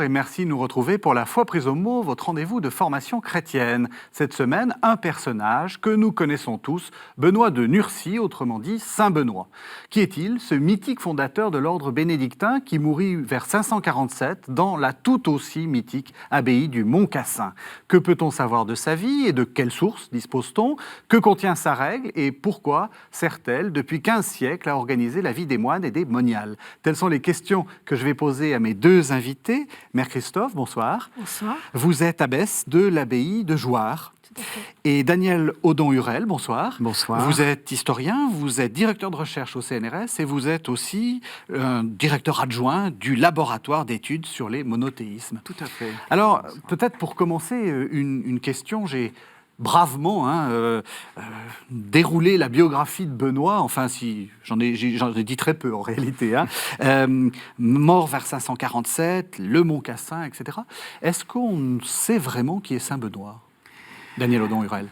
bonjour et merci de nous retrouver pour la foi prise au mot, votre rendez-vous de formation chrétienne. Cette semaine, un personnage que nous connaissons tous, Benoît de Nursie, autrement dit Saint Benoît. Qui est-il, ce mythique fondateur de l'ordre bénédictin qui mourut vers 547 dans la tout aussi mythique abbaye du Mont-Cassin? Que peut-on savoir de sa vie et de quelles sources dispose-t-on? Que contient sa règle et pourquoi sert-elle depuis 15 siècles à organiser la vie des moines et des moniales? Telles sont les questions que je vais poser à mes deux invités. Mère Christophe, bonsoir. Bonsoir. Vous êtes abbesse de l'abbaye de Jouarre. Tout à fait. Et Daniel Audon-Hurel, bonsoir. Bonsoir. Vous êtes historien, vous êtes directeur de recherche au CNRS et vous êtes aussi directeur adjoint du laboratoire d'études sur les monothéismes. Tout à fait. Alors, peut-être pour commencer, une question, j'ai bravement déroulé la biographie de Benoît, enfin si j'en ai dit très peu en réalité, mort vers 547, le Mont-Cassin, etc. Est-ce qu'on sait vraiment qui est Saint Benoît? Daniel Audon-Hurel.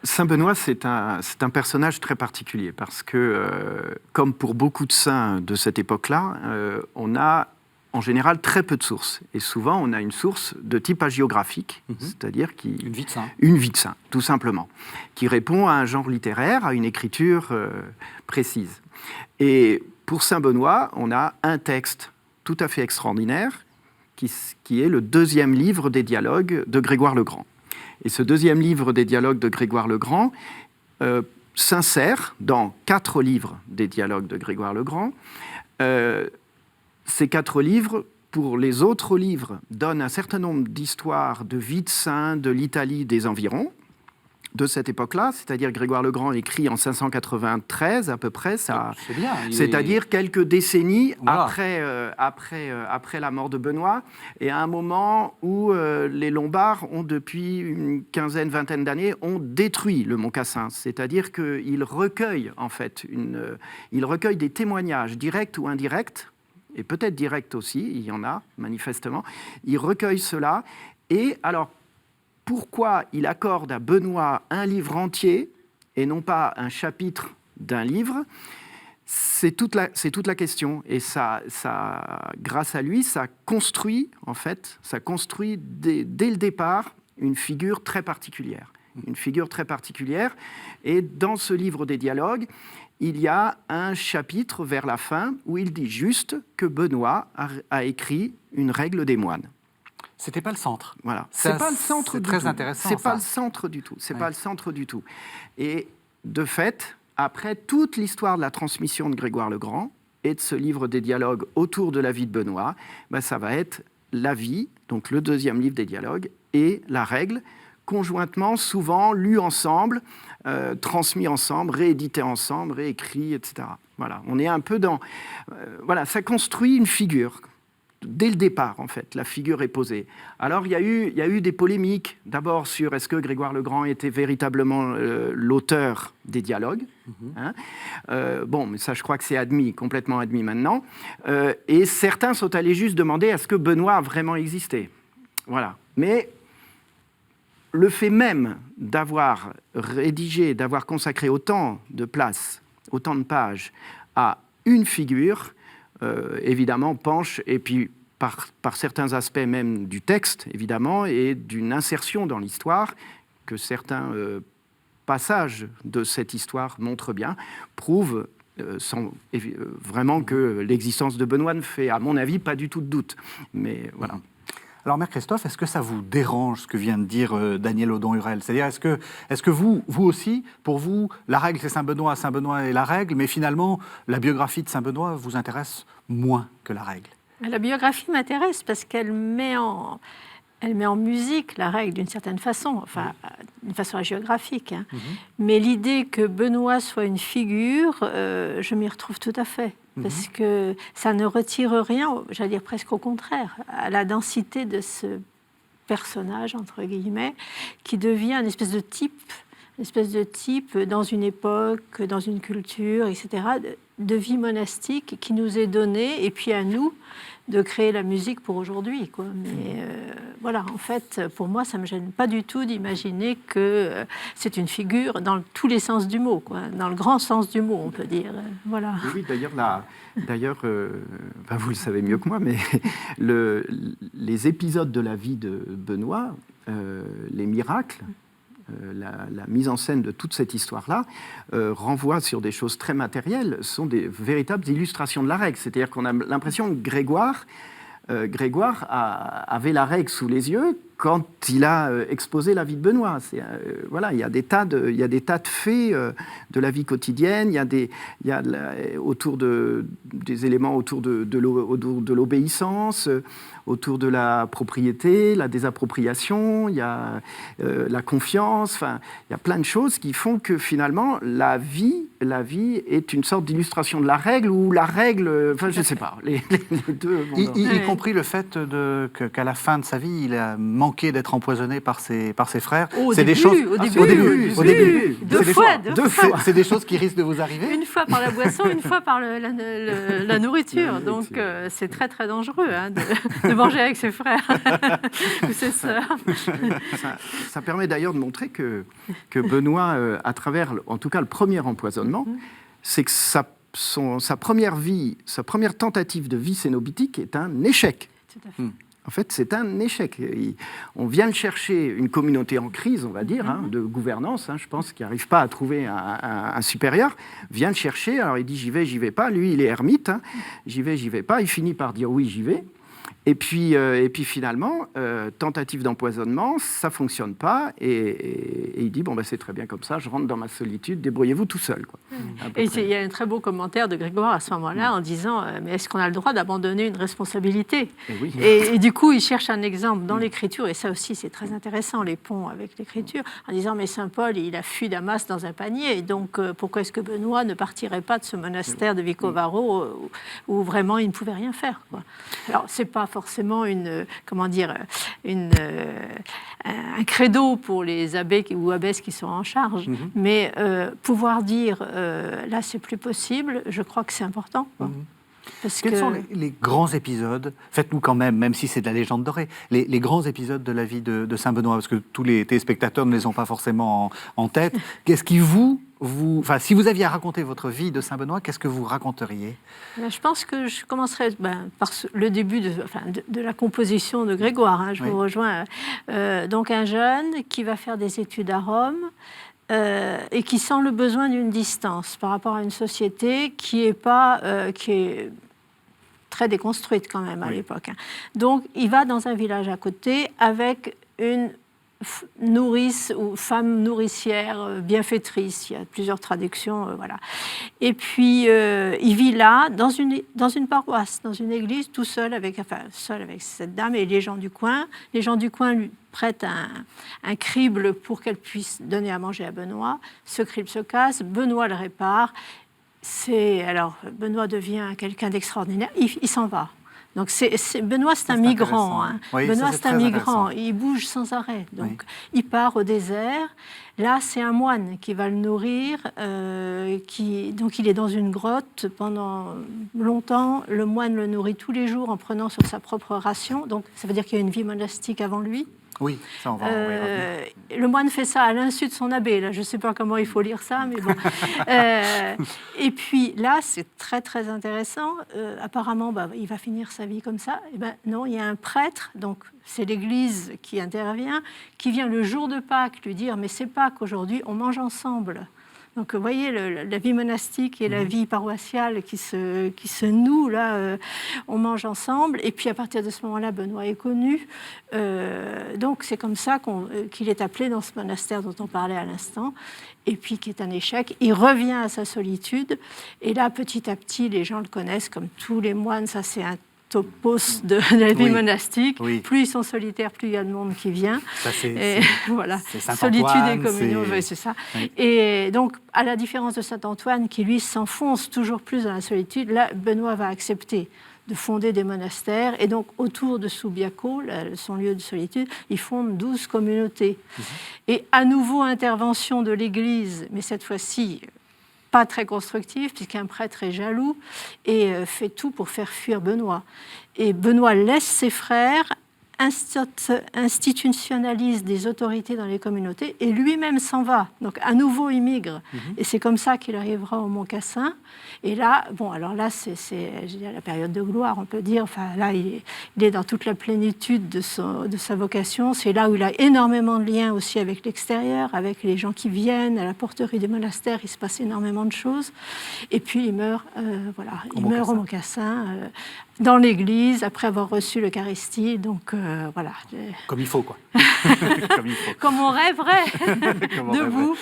Saint Benoît, c'est un personnage très particulier parce que, comme pour beaucoup de saints de cette époque-là, on a en général très peu de sources. Et souvent, on a une source de type hagiographique, c'est-à-dire une vie de saint. Une vie de saint, tout simplement, qui répond à un genre littéraire, à une écriture précise. Et pour Saint Benoît, on a un texte tout à fait extraordinaire qui est le deuxième livre des dialogues de Grégoire le Grand. Et ce deuxième livre des dialogues de Grégoire le Grand s'insère dans 4 livres des dialogues de Grégoire le Grand. Ces 4 livres, pour les autres livres, donnent un certain nombre d'histoires de vie de saints de l'Italie des environs de cette époque-là, c'est-à-dire Grégoire le Grand écrit en 593 à peu près, c'est-à-dire quelques décennies après la mort de Benoît, et à un moment où les Lombards ont depuis une quinzaine, vingtaine d'années ont détruit le Mont-Cassin, c'est-à-dire qu'ils recueillent en fait ils recueillent des témoignages directs ou indirects, et peut-être directs aussi, il y en a manifestement, ils recueillent cela, et alors pourquoi il accorde à Benoît un livre entier et non pas un chapitre d'un livre, c'est toute la question. Et ça, grâce à lui, ça construit dès le départ une figure très particulière. Une figure très particulière. Et dans ce livre des dialogues, il y a un chapitre vers la fin où il dit juste que Benoît a écrit une règle des moines. C'était pas le centre. Voilà. C'est pas le centre du tout. C'est très intéressant. C'est pas le centre du tout. C'est pas le centre du tout. Et de fait, après toute l'histoire de la transmission de Grégoire le Grand et de ce livre des dialogues autour de la vie de Benoît, ça va être la vie, donc le deuxième livre des dialogues, et la règle, conjointement, souvent lus ensemble, transmis ensemble, réédités ensemble, réécrits, etc. Voilà. On est un peu dans... ça construit une figure. Dès le départ, en fait, la figure est posée. Alors, il y a eu des polémiques, d'abord sur est-ce que Grégoire le Grand était véritablement l'auteur des dialogues. Mais ça, je crois que c'est complètement admis maintenant. Et certains sont allés juste demander est-ce que Benoît a vraiment existé. Voilà. Mais le fait même d'avoir rédigé, d'avoir consacré autant de place, autant de pages à une figure, évidemment, penche, et puis par certains aspects même du texte, évidemment, et d'une insertion dans l'histoire, que certains passages de cette histoire montrent bien, prouvent vraiment que l'existence de Benoît ne fait, à mon avis, pas du tout de doute. Mais voilà. Alors, Mère Christophe, est-ce que ça vous dérange ce que vient de dire Daniel Audon-Hurel? C'est-à-dire, est-ce que vous aussi, pour vous, la règle c'est Saint Benoît est la règle, mais finalement, la biographie de Saint Benoît vous intéresse moins que la règle? La biographie m'intéresse parce qu'elle met en musique la règle d'une certaine façon, enfin, d'une façon hagiographique. Mais l'idée que Benoît soit une figure, je m'y retrouve tout à fait. Parce que ça ne retire rien, j'allais dire presque au contraire, à la densité de ce personnage, entre guillemets, qui devient une espèce de type une espèce de type dans une époque, dans une culture, etc., de vie monastique qui nous est donnée, et puis à nous de créer la musique pour aujourd'hui, quoi. Mais voilà, en fait, pour moi, ça ne me gêne pas du tout d'imaginer que c'est une figure dans tous les sens du mot, quoi, dans le grand sens du mot, on peut dire. Voilà. Oui, d'ailleurs, vous le savez mieux que moi, mais les épisodes de la vie de Benoît, les miracles, la mise en scène de toute cette histoire-là renvoie sur des choses très matérielles, sont des véritables illustrations de la règle. C'est-à-dire qu'on a l'impression que Grégoire avait la règle sous les yeux quand il a exposé la vie de Benoît. Voilà, il y a des tas de faits de la vie quotidienne, il y a autour des éléments autour de l'obéissance, autour de la propriété, la désappropriation, il y a la confiance, enfin, il y a plein de choses qui font que finalement la vie est une sorte d'illustration de la règle, ou la règle, enfin je ne sais pas, les deux. Y compris le fait qu'à la fin de sa vie, il a manqué d'être empoisonné par ses frères. Au début. Deux fois. C'est des choses qui risquent de vous arriver. Une fois par la boisson, une fois par la nourriture. Donc c'est très très dangereux de manger avec ses frères ou ses sœurs. Ça permet d'ailleurs de montrer que Benoît, à travers, en tout cas le premier empoisonnement, c'est que sa première tentative de vie cénobitique est un échec. Tout à fait. En fait, c'est un échec. On vient le chercher, une communauté en crise, on va dire, de gouvernance, je pense, qui n'arrive pas à trouver un supérieur, vient le chercher. Alors il dit j'y vais pas. Lui, il est ermite. J'y vais pas. Il finit par dire oui, j'y vais. Et puis finalement, tentative d'empoisonnement, ça ne fonctionne pas. Et il dit, c'est très bien comme ça, je rentre dans ma solitude, débrouillez-vous tout seul. Quoi. Et il y a un très beau commentaire de Grégoire à ce moment-là en disant, mais est-ce qu'on a le droit d'abandonner une responsabilité ? Oui. Et du coup, il cherche un exemple dans l'Écriture, et ça aussi c'est très intéressant, les ponts avec l'Écriture, en disant, mais Saint Paul, il a fui Damas dans un panier, et donc pourquoi est-ce que Benoît ne partirait pas de ce monastère de Vicovaro où vraiment il ne pouvait rien faire, quoi. Alors, c'est pas forcément un credo pour les abbés ou abbesses qui sont en charge, mais pouvoir dire là c'est plus possible, je crois que c'est important. Quels sont les grands épisodes, faites-nous quand même si c'est de la légende dorée, les grands épisodes de la vie de Saint Benoît, parce que tous les téléspectateurs ne les ont pas forcément en tête. Qu'est-ce qui si vous aviez à raconter votre vie de Saint Benoît, qu'est-ce que vous raconteriez ? Je pense que je commencerai par le début de la composition de Grégoire. Je vous rejoins. Donc un jeune qui va faire des études à Rome, et qui sent le besoin d'une distance par rapport à une société qui est très déconstruite quand même à l'époque. Donc il va dans un village à côté avec une nourrice ou femme nourricière bienfaitrice, il y a plusieurs traductions, voilà. Et puis il vit là dans une paroisse, dans une église, tout seul avec cette dame et les gens du coin. Les gens du coin lui prêtent un crible pour qu'elle puisse donner à manger à Benoît. Ce crible se casse, Benoît le répare. Alors Benoît devient quelqu'un d'extraordinaire. Il s'en va. Donc Benoît, c'est un migrant. Oui, Benoît, c'est un migrant. Il bouge sans arrêt. Donc, il part au désert. Là, c'est un moine qui va le nourrir. Donc, il est dans une grotte pendant longtemps. Le moine le nourrit tous les jours en prenant sur sa propre ration. Donc, ça veut dire qu'il y a une vie monastique avant lui. Oui, ça on va le moine fait ça à l'insu de son abbé. Là, je ne sais pas comment il faut lire ça, mais bon. Et puis là, c'est très très intéressant. Apparemment, il va finir sa vie comme ça. Et non, il y a un prêtre, donc c'est l'Église qui intervient, qui vient le jour de Pâques lui dire, mais c'est Pâques aujourd'hui, on mange ensemble. Donc, vous voyez, la vie monastique et la vie paroissiale qui se nouent, là, on mange ensemble. Et puis, à partir de ce moment-là, Benoît est connu. Donc, c'est comme ça qu'il est appelé dans ce monastère dont on parlait à l'instant, et puis qui est un échec. Il revient à sa solitude. Et là, petit à petit, les gens le connaissent comme tous les moines. Ça, c'est un topos de la vie monastique. Oui. Plus ils sont solitaires, plus il y a de monde qui vient. Ça, voilà. C'est Solitude et communion, c'est ça. Oui. Et donc, à la différence de Saint Antoine, qui lui s'enfonce toujours plus dans la solitude, là, Benoît va accepter de fonder des monastères. Et donc, autour de Subiaco, son lieu de solitude, il fonde 12 communautés. Et à nouveau, intervention de l'Église, mais cette fois-ci, pas très constructive, puisqu'un prêtre est jaloux et fait tout pour faire fuir Benoît. Et Benoît laisse ses frères, institutionnalise des autorités dans les communautés et lui-même s'en va. Donc à nouveau il migre. Et c'est comme ça qu'il arrivera au Mont Cassin. Et là, bon, alors là, c'est je dirais, la période de gloire, on peut dire. Enfin, là, il est dans toute la plénitude de sa vocation. C'est là où il a énormément de liens aussi avec l'extérieur, avec les gens qui viennent. À la porterie des monastères, il se passe énormément de choses. Et puis il meurt, au Mont Cassin, dans l'église, après avoir reçu l'Eucharistie. Donc voilà. Comme il faut, quoi. Comme il faut. Comme on rêverait. Comme on debout.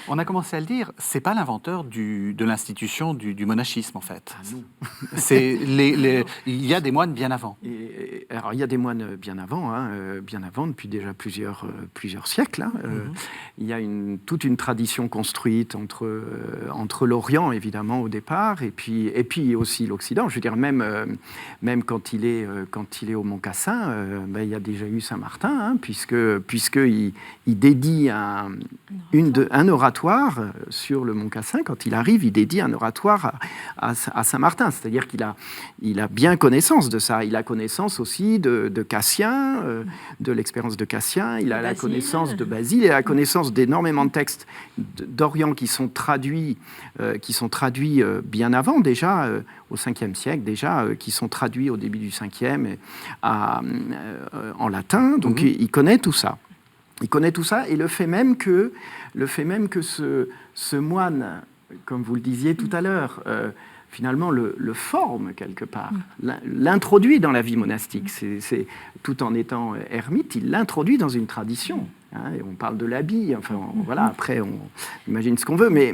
On a commencé à le dire, c'est pas l'inventeur de l'institution du monachisme, en fait. Ah non. Il y a des moines bien avant. Alors, il y a des moines bien avant, depuis déjà plusieurs siècles. Il y a toute une tradition construite entre l'Orient, évidemment, au départ, et puis aussi l'Occident. Je veux dire, même quand il est au Mont Cassin, il y a déjà eu Saint-Martin, puisqu'il dédie un oratoire sur le Mont Cassin. Quand il arrive, il dédie un oratoire à Saint-Martin. C'est-à-dire qu'il a bien connaissance de ça. Il a connaissance aussi de Cassien, de l'expérience de Cassien. Il a la connaissance de Basile. Il a la connaissance d'énormément de textes d'Orient qui sont traduits bien avant déjà, au 5e siècle déjà, qui sont traduits au début du 5e en latin. Donc il connaît tout ça. Il connaît tout ça et le fait même que ce moine, comme vous le disiez tout à l'heure, finalement le forme quelque part, l'introduit dans la vie monastique. C'est tout en étant ermite, il l'introduit dans une tradition. Et on parle de l'habit, enfin voilà, après on imagine ce qu'on veut, mais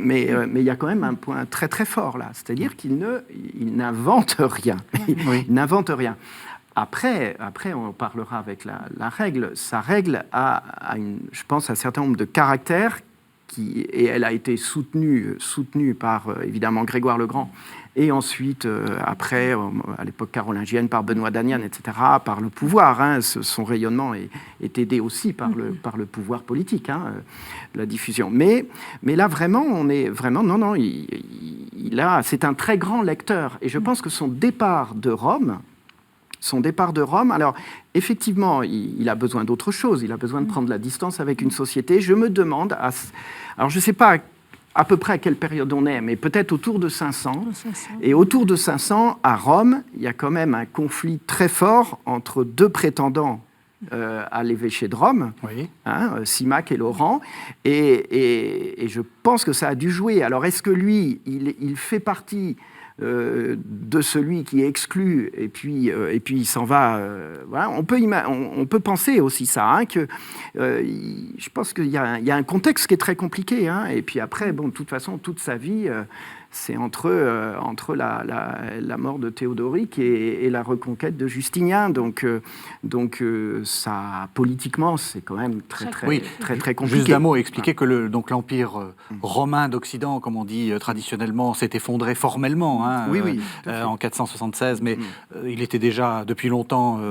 il y a quand même un point très très fort là, c'est-à-dire qu'il n'invente rien. Oui. Il n'invente rien. Après, on parlera avec la règle. Sa règle a je pense, un certain nombre de caractères et elle a été soutenue par, évidemment, Grégoire le Grand, et ensuite, après, à l'époque carolingienne, par Benoît d'Aniane, etc., par le pouvoir. Son rayonnement est aidé aussi par le pouvoir politique, la diffusion. Mais là, vraiment, c'est un très grand lecteur. Et je pense que son départ de Rome, alors effectivement, il a besoin d'autre chose, il a besoin de prendre la distance avec une société. Je me demande, alors je ne sais pas à peu près à quelle période on est, mais peut-être autour de 500. Et autour de 500, à Rome, il y a quand même un conflit très fort entre deux prétendants à l'évêché de Rome, Symaque et Laurent, et je pense que ça a dû jouer. Alors est-ce que lui, il fait partie de celui qui est exclu et puis il s'en va. Voilà. On peut penser aussi ça, que je pense qu'il y a un contexte qui est très compliqué. Et puis après, de toute façon, toute sa vie, c'est entre la mort de Théodoric et la reconquête de Justinien. Donc ça, politiquement, c'est quand même très compliqué. Juste un mot, expliquer que l'Empire romain d'Occident, comme on dit traditionnellement, s'est effondré formellement en 476, mais il était déjà depuis longtemps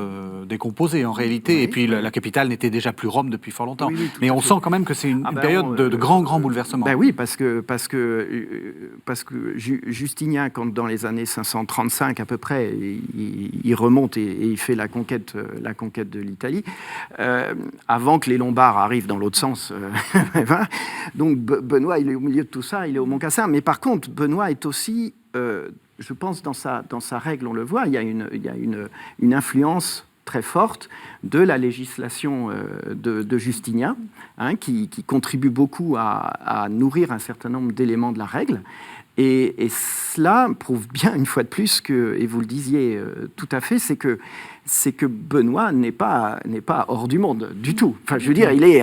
décomposé en réalité, et puis la capitale n'était déjà plus Rome depuis fort longtemps. Mais on sent quand même que c'est une période de grands bouleversements. Oui, parce que Justinien, quand dans les années 535 à peu près, il remonte et il fait la conquête de l'Italie, avant que les Lombards arrivent dans l'autre sens. Donc Benoît, il est au milieu de tout ça, il est au Mont Cassin. Mais par contre, Benoît est aussi, je pense, dans sa règle, on le voit, il y a une influence très forte de la législation de Justinien, qui contribue beaucoup à nourrir un certain nombre d'éléments de la règle. Et cela prouve bien, une fois de plus, et vous le disiez tout à fait, c'est que Benoît n'est pas hors du monde du tout. Enfin, je veux dire, il est...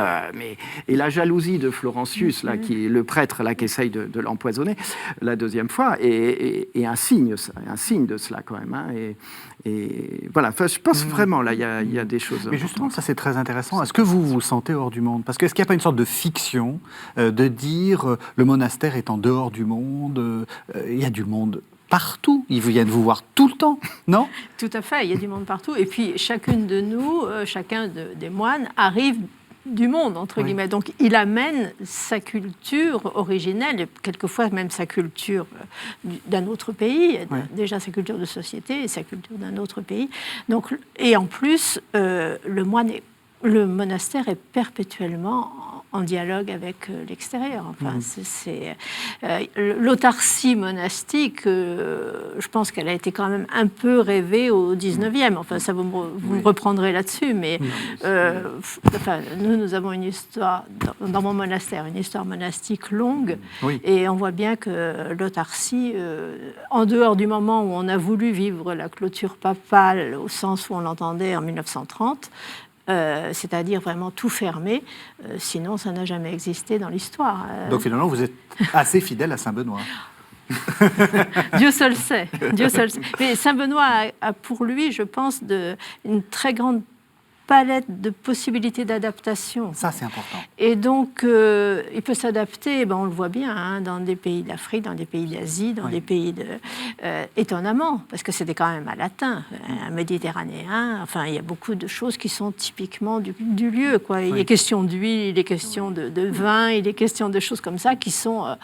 et la jalousie de Florentius, là, qui est le prêtre là, qui essaye de l'empoisonner la deuxième fois, est un signe de cela, quand même. Et voilà, enfin, je pense vraiment, là, il y a des choses... Mais justement, ça, c'est très intéressant. Est-ce que vous vous sentez hors du monde? Parce que est-ce qu'il n'y a pas une sorte de fiction de dire le monastère est en dehors du monde, il y a du monde partout. Ils viennent vous voir tout le temps, non? Tout à fait, il y a du monde partout. Et puis, chacune de nous, des moines, arrive du monde, entre guillemets. Donc, il amène sa culture originelle, et quelquefois même sa culture d'un autre pays, déjà sa culture de société et sa culture d'un autre pays. Donc, et en plus, le monastère est perpétuellement en dialogue avec l'extérieur. Enfin, l'autarcie monastique, je pense qu'elle a été quand même un peu rêvée au 19e. Enfin, ça vous me reprendrez là-dessus, mais nous avons une histoire, dans mon monastère, une histoire monastique longue, et on voit bien que l'autarcie, en dehors du moment où on a voulu vivre la clôture papale au sens où on l'entendait en 1930, c'est-à-dire vraiment tout fermé, sinon ça n'a jamais existé dans l'histoire. Donc finalement, vous êtes assez fidèle à Saint-Benoît. Dieu seul sait. Dieu seul sait. Mais Saint-Benoît a pour lui, je pense, une très grande palette de possibilités d'adaptation. Ça, c'est important. Et donc, il peut s'adapter, on le voit bien, dans des pays d'Afrique, dans des pays d'Asie, dans des pays étonnamment, parce que c'était quand même un latin, un méditerranéen. Enfin, il y a beaucoup de choses qui sont typiquement du lieu, quoi. Il est question d'huile, il est question de vin, il est question de choses comme ça qui sont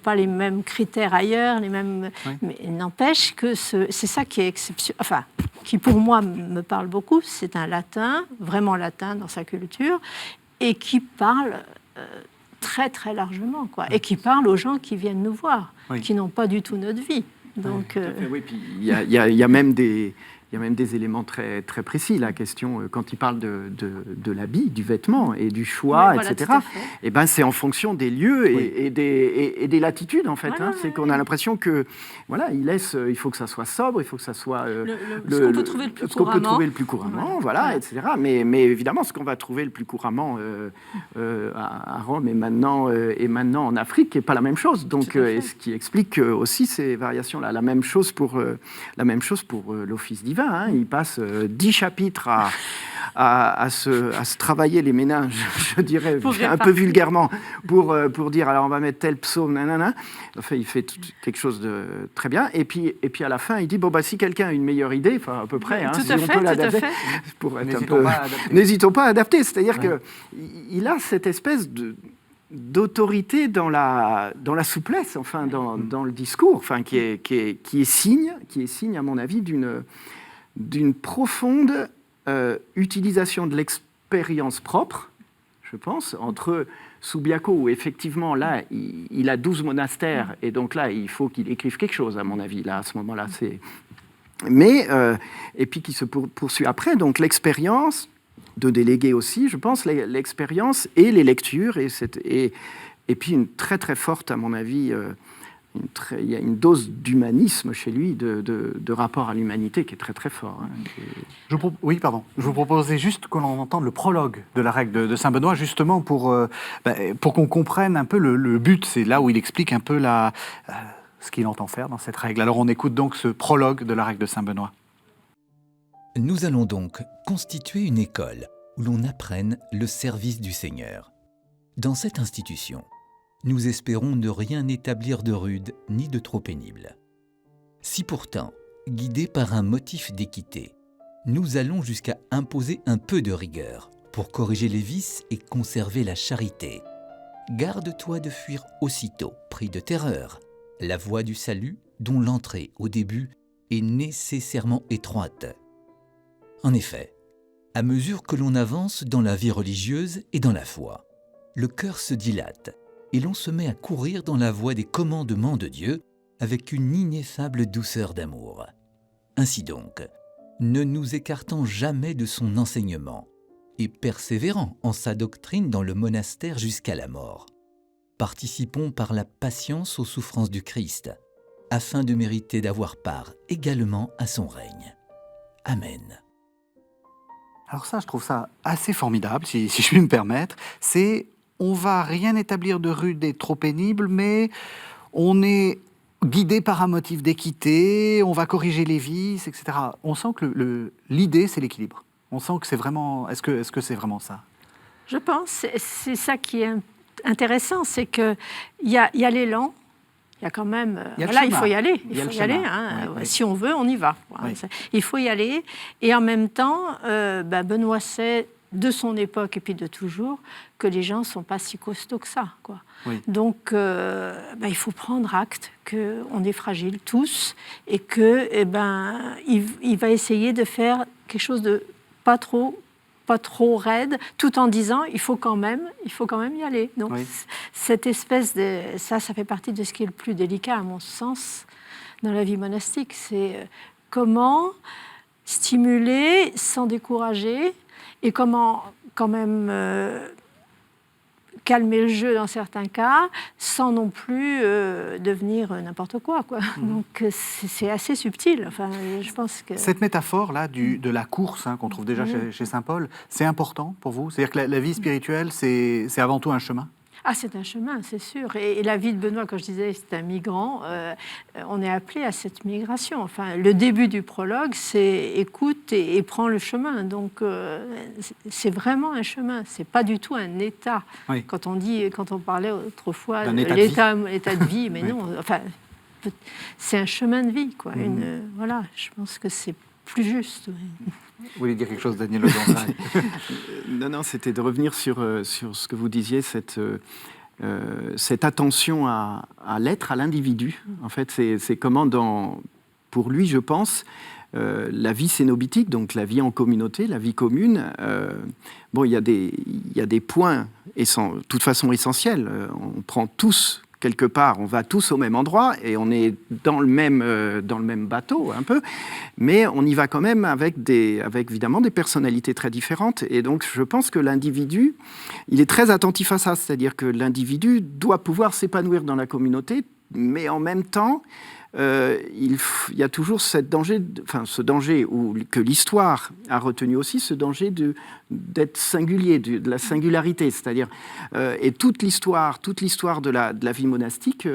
pas les mêmes critères ailleurs, les mêmes. Mais il n'empêche que c'est ça qui est exceptionnel. Enfin, qui pour moi me parle beaucoup, c'est un latin, vraiment latin dans sa culture, et qui parle très très largement, quoi, et qui parle aux gens qui viennent nous voir, qui n'ont pas du tout notre vie. Donc, oui, puis il y a même des éléments très, très précis. La question, quand il parle de l'habit, du vêtement et du choix, etc., c'est en fonction des lieux et des latitudes, en fait. C'est qu'on a l'impression que, il faut que ça soit sobre, il faut que ça soit ce qu'on peut trouver le plus couramment. Etc. Mais évidemment, ce qu'on va trouver le plus couramment à Rome et maintenant en Afrique n'est pas la même chose. Donc, ce qui explique aussi ces variations-là. La même chose pour l'office divin. Il passe 10 chapitres à se travailler les méninges, je dirais, un peu vulgairement, pour dire, alors on va mettre tel psaume, nanana. Enfin, il fait quelque chose de très bien. Et puis à la fin, il dit, si quelqu'un a une meilleure idée, enfin à peu près, si on peut l'adapter, n'hésitons pas à adapter. C'est-à-dire qu'il a cette espèce d'autorité dans la souplesse, enfin dans le discours, enfin qui est signe, à mon avis, d'une profonde utilisation de l'expérience propre, je pense, entre Subiaco, où effectivement, là, il a 12 monastères, et donc là, il faut qu'il écrive quelque chose, à mon avis, là, à ce moment-là. Mais, et puis qui se poursuit après, donc l'expérience, de déléguer aussi, je pense, l'expérience et les lectures, et puis une très, très forte, à mon avis, il y a une dose d'humanisme chez lui, de rapport à l'humanité qui est très très fort. Je vous proposais juste qu'on entende le prologue de la règle de Saint-Benoît, justement pour qu'on comprenne un peu le but. C'est là où il explique un peu ce qu'il entend faire dans cette règle. Alors on écoute donc ce prologue de la règle de Saint-Benoît. Nous allons donc constituer une école où l'on apprenne le service du Seigneur. Dans cette institution, nous espérons ne rien établir de rude ni de trop pénible. Si pourtant, guidés par un motif d'équité, nous allons jusqu'à imposer un peu de rigueur pour corriger les vices et conserver la charité, garde-toi de fuir aussitôt, pris de terreur, la voie du salut dont l'entrée au début est nécessairement étroite. En effet, à mesure que l'on avance dans la vie religieuse et dans la foi, le cœur se dilate et l'on se met à courir dans la voie des commandements de Dieu avec une ineffable douceur d'amour. Ainsi donc, ne nous écartant jamais de son enseignement et persévérant en sa doctrine dans le monastère jusqu'à la mort, participons par la patience aux souffrances du Christ, afin de mériter d'avoir part également à son règne. Amen. Alors ça, je trouve ça assez formidable, si je puis me permettre. On va rien établir de rude et trop pénible, mais on est guidé par un motif d'équité, on va corriger les vices, etc. On sent que l'idée, c'est l'équilibre. On sent que c'est vraiment... Est-ce que c'est vraiment ça? Je pense, c'est ça qui est intéressant, c'est qu'il y a l'élan, il y a quand même... Il y a le voilà, il chemin. faut y aller. Il y a le faut y aller. chemin. Hein. Oui. Si on veut, on y va. Oui. Il faut y aller. Et en même temps, Benoît sait, de son époque et puis de toujours, que les gens ne sont pas si costauds que ça, quoi. Oui. Donc, il faut prendre acte qu'on est fragiles tous et que, il va essayer de faire quelque chose de pas trop raide, tout en disant il faut quand même y aller. Donc, Oui. cette espèce de... Ça fait partie de ce qui est le plus délicat, à mon sens, dans la vie monastique. C'est comment stimuler sans décourager et comment quand même calmer le jeu dans certains cas, sans non plus devenir n'importe quoi. Donc c'est assez subtil. Enfin, je pense que... Cette métaphore-là de la course, qu'on trouve déjà chez saint Paul, c'est important pour vous? C'est-à-dire que la vie spirituelle, c'est avant tout un chemin? Ah, c'est un chemin, c'est sûr. Et la vie de Benoît, quand je disais c'est un migrant, on est appelé à cette migration. Enfin, le début du prologue, c'est écoute et prends le chemin. Donc, c'est vraiment un chemin. C'est pas du tout un état. Oui. Quand on parlait autrefois D'un de état de l'état de vie, mais Oui. non. Enfin, c'est un chemin de vie, quoi. Voilà, je pense que c'est plus juste. Oui. Vous voulez dire quelque chose, Daniel Legendre? Non, c'était de revenir sur ce que vous disiez, cette attention à l'être, à l'individu. En fait, c'est comment, pour lui, je pense, la vie cénobitique, donc la vie en communauté, la vie commune, il y a des points, de toute façon essentiels. On prend tous quelque part, on va tous au même endroit et on est dans le même bateau un peu, mais on y va quand même avec évidemment des personnalités très différentes. Et donc je pense que l'individu, il est très attentif à ça, c'est-à-dire que l'individu doit pouvoir s'épanouir dans la communauté, mais en même temps, il y a toujours ce danger que l'histoire a retenu aussi, ce danger d'être singulier, de la singularité, c'est-à-dire et toute l'histoire de la vie monastique,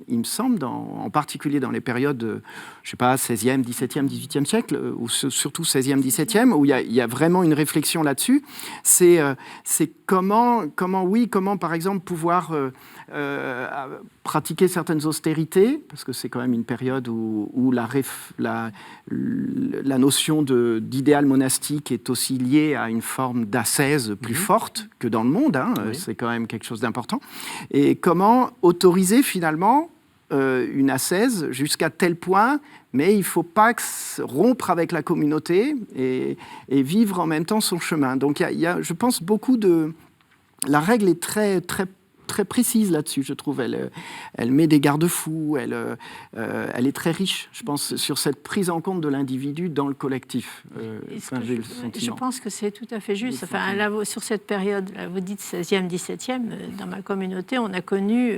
il me semble, en particulier dans les périodes, je sais pas, 16e, 17e, 18e siècle, ou surtout 16e, 17e, où il y a vraiment une réflexion là-dessus, c'est comment par exemple pouvoir pratiquer certaines austérités, parce que c'est quand même une période où la notion d'idéal monastique est aussi liée à une forme d'ascèse plus forte que dans le monde, Oui. C'est quand même quelque chose d'important. Et comment autoriser finalement une ascèse jusqu'à tel point, mais il ne faut pas rompre avec la communauté et vivre en même temps son chemin. Donc il y a, je pense, beaucoup de... La règle est très, très, très précise là-dessus, je trouve. Elle met des garde-fous, elle est très riche, je pense, sur cette prise en compte de l'individu dans le collectif. J'ai le sentiment. Je pense que c'est tout à fait juste. Enfin, là, sur cette période, là, vous dites 16e, 17e, dans ma communauté, on a connu,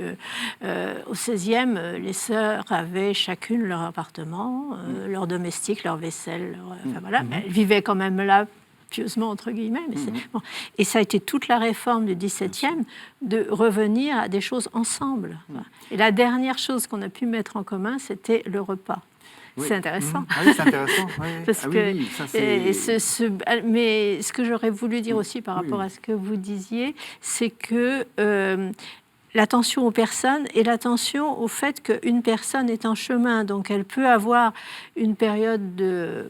au 16e, les sœurs avaient chacune leur appartement, leur domestique, leur vaisselle. Voilà. Elles vivaient quand même là, pieusement, entre guillemets. Mais bon. Et ça a été toute la réforme du XVIIe de revenir à des choses ensemble. Et la dernière chose qu'on a pu mettre en commun, c'était le repas. Oui. C'est intéressant. Ah oui, c'est intéressant. Oui. Parce mais ce que j'aurais voulu dire aussi par rapport à ce que vous disiez, c'est que l'attention aux personnes et l'attention au fait qu'une personne est en chemin. Donc elle peut avoir une période de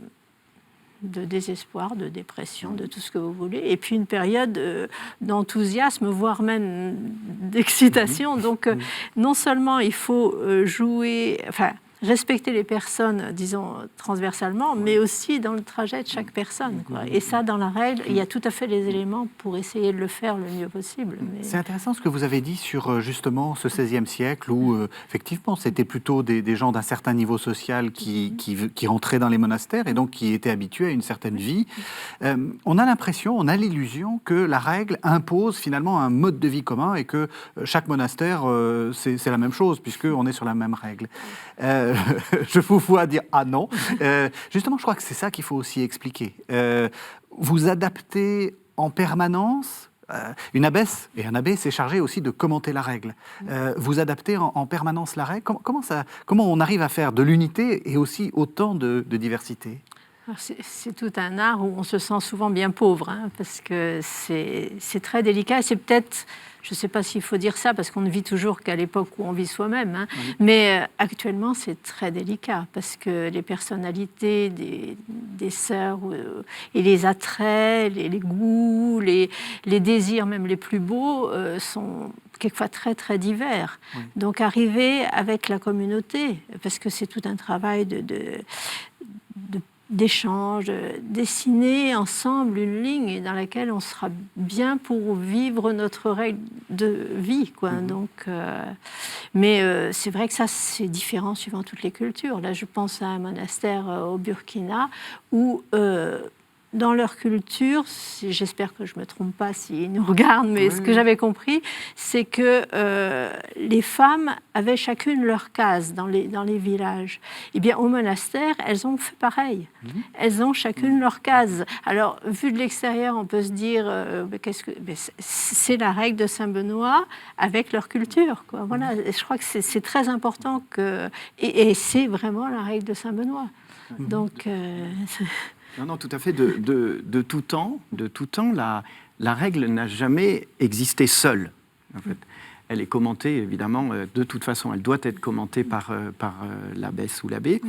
désespoir, de dépression, de tout ce que vous voulez, et puis une période d'enthousiasme, voire même d'excitation. Donc, non seulement il faut respecter les personnes, disons, transversalement, mais aussi dans le trajet de chaque personne. Et ça, dans la règle, il y a tout à fait les éléments pour essayer de le faire le mieux possible. Mais... C'est intéressant ce que vous avez dit sur, justement, ce XVIe siècle où, effectivement, c'était plutôt des gens d'un certain niveau social qui rentraient dans les monastères et donc qui étaient habitués à une certaine vie. On a l'impression, on a l'illusion que la règle impose finalement un mode de vie commun et que chaque monastère, c'est la même chose, puisqu'on est sur la même règle. Je vous vois dire « ah non ». Justement, je crois que c'est ça qu'il faut aussi expliquer. Vous adaptez en permanence. Une abbesse et un abbé s'est chargé aussi de commenter la règle. Vous adaptez en permanence la règle. Comment on arrive à faire de l'unité et aussi autant de diversité ? C'est tout un art où on se sent souvent bien pauvre, hein, parce que c'est très délicat. Et c'est peut-être, je ne sais pas s'il faut dire ça, parce qu'on ne vit toujours qu'à l'époque où on vit soi-même, hein, Oui. mais actuellement c'est très délicat, parce que les personnalités des sœurs et les attraits, les goûts, les désirs même les plus beaux sont quelquefois très très divers. Oui. Donc arriver avec la communauté, parce que c'est tout un travail d'échange, dessiner ensemble une ligne dans laquelle on sera bien pour vivre notre règle de vie, quoi. Donc, mais c'est vrai que ça, c'est différent suivant toutes les cultures. Là, je pense à un monastère au Burkina où dans leur culture, j'espère que je ne me trompe pas s'ils nous regardent, mais ce que j'avais compris, c'est que les femmes avaient chacune leur case dans les villages. Eh bien, au monastère, elles ont fait pareil. Elles ont chacune leur case. Alors, vu de l'extérieur, on peut se dire, c'est la règle de Saint-Benoît avec leur culture, quoi. Voilà. Et je crois que c'est très important et c'est vraiment la règle de Saint-Benoît. Donc... Non, tout à fait. De tout temps, la règle n'a jamais existé seule. En fait. Elle est commentée, évidemment, de toute façon, elle doit être commentée par l'abbesse ou l'abbé.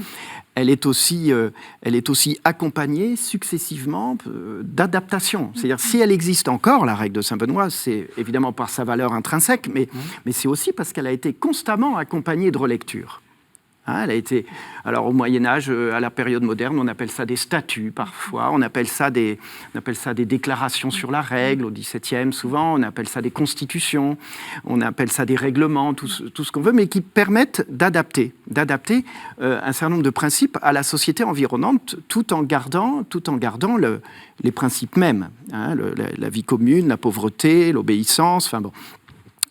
Elle est aussi accompagnée successivement d'adaptations. C'est-à-dire, si elle existe encore, la règle de Saint-Benoît, c'est évidemment par sa valeur intrinsèque, mais c'est aussi parce qu'elle a été constamment accompagnée de relectures. Hein, elle a été, alors au Moyen-Âge, à la période moderne, on appelle ça des statuts parfois, on appelle ça des déclarations sur la règle, au XVIIe souvent, on appelle ça des constitutions, on appelle ça des règlements, tout ce qu'on veut, mais qui permettent d'adapter un certain nombre de principes à la société environnante, tout en gardant les principes mêmes, hein, la vie commune, la pauvreté, l'obéissance, enfin bon.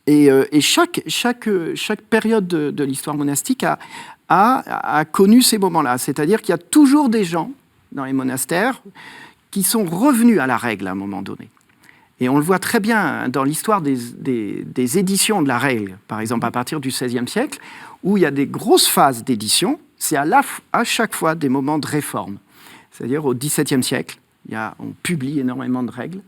Et chaque période de l'histoire monastique a connu ces moments-là. C'est-à-dire qu'il y a toujours des gens dans les monastères qui sont revenus à la règle à un moment donné. Et on le voit très bien dans l'histoire des éditions de la règle, par exemple à partir du XVIe siècle, où il y a des grosses phases d'édition. C'est à chaque fois des moments de réforme. C'est-à-dire au XVIIe siècle, on publie énormément de règles.